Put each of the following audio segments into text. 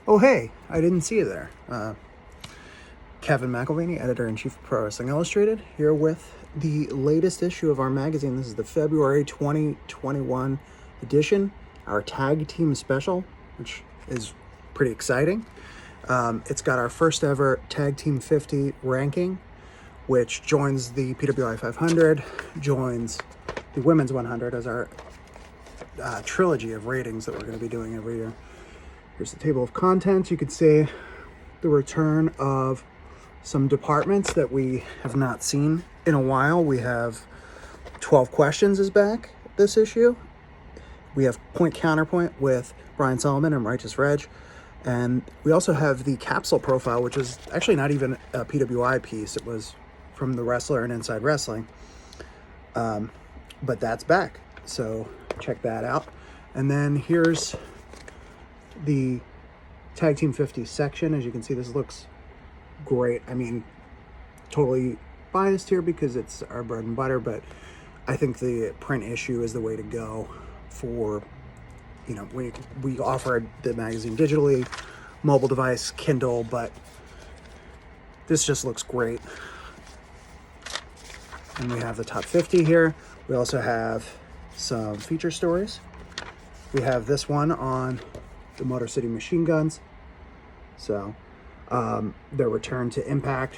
Oh, hey, I didn't see you there. Kevin McElvaney, editor-in-chief of Pro Wrestling Illustrated, here with the latest issue of our magazine. This is the February 2021 edition, our Tag Team Special, which is pretty exciting. It's got our first ever Tag Team 50 ranking, which joins the PWI 500, joins the Women's 100 as our trilogy of ratings that we're going to be doing every year. Here's the table of contents. You can see the return of some departments that we have not seen in a while. We have 12 questions is back this issue. We have point counterpoint with Brian Solomon and Righteous Reg. And we also have the Capsule Profile, which is actually not even a PWI piece. It was from The Wrestler and Inside Wrestling. But that's back. So check that out. And then here's the Tag Team 50 section. As you can see, this looks great. I mean, totally biased here because it's our bread and butter, but I think the print issue is the way to go for, you know, we offer the magazine digitally, mobile device, Kindle, but this just looks great. And we have the top 50 here. We also have some feature stories. We have this one on the Motor City Machine Guns. So their return to Impact,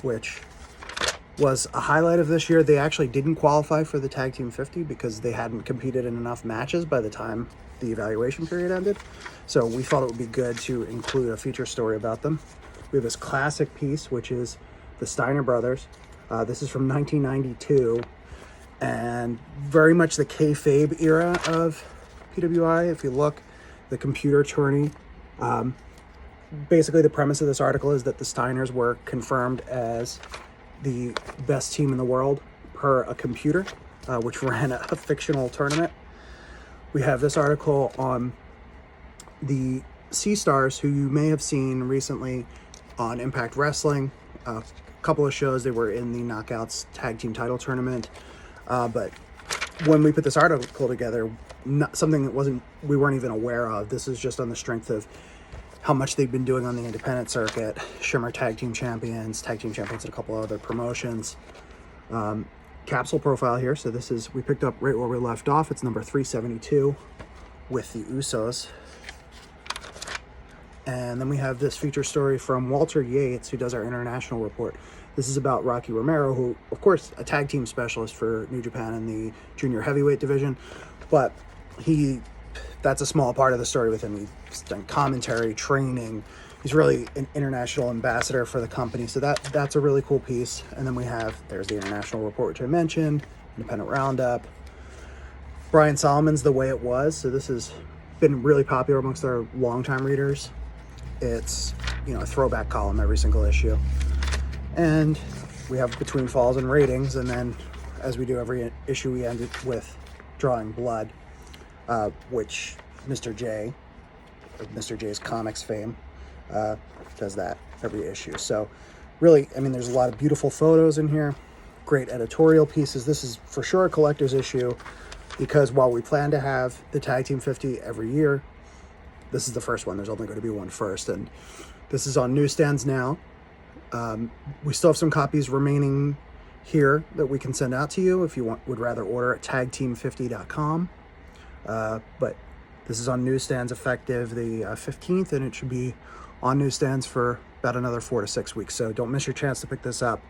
which was a highlight of this year. They actually didn't qualify for the Tag Team 50 because they hadn't competed in enough matches by the time the evaluation period ended. So we thought it would be good to include a feature story about them. We have this classic piece, which is the Steiner Brothers. This is from 1992 and very much the kayfabe era of PWI. If you look, the computer tourney. Basically, the premise of this article is that the Steiners were confirmed as the best team in the world per a computer, which ran a fictional tournament. We have this article on the Sea Stars, who you may have seen recently on Impact Wrestling. A couple of shows, they were in the Knockouts Tag Team title tournament. But when we put this article together, something that we weren't even aware of. This is just on the strength of how much they've been doing on the independent circuit. Shimmer Tag Team Champions at a couple of other promotions. Capsule Profile here. So this is, we picked up right where we left off. It's number 372 with the Usos. And then we have this feature story from Walter Yates, who does our international report. This is about Rocky Romero, who, of course, a tag team specialist for New Japan in the junior heavyweight division, but that's a small part of the story with him. He's done commentary, training. He's really an international ambassador for the company. So that's a really cool piece. And then there's the international report, which I mentioned, independent roundup. Brian Solomon's The Way It Was. So this has been really popular amongst our longtime readers. It's, you know, a throwback column every single issue. And we have Between Falls and Ratings. And then as we do every issue, we end it with Drawing Blood. Which Mr. J, of Mr. J's Comics fame, does that every issue. So really, I mean, there's a lot of beautiful photos in here, great editorial pieces. This is for sure a collector's issue because while we plan to have the Tag Team 50 every year, this is the first one. There's only going to be one first, and this is on newsstands now. We still have some copies remaining here that we can send out to you if you would rather order at tagteam50.com. But this is on newsstands effective the 15th, and it should be on newsstands for about another 4 to 6 weeks. So don't miss your chance to pick this up.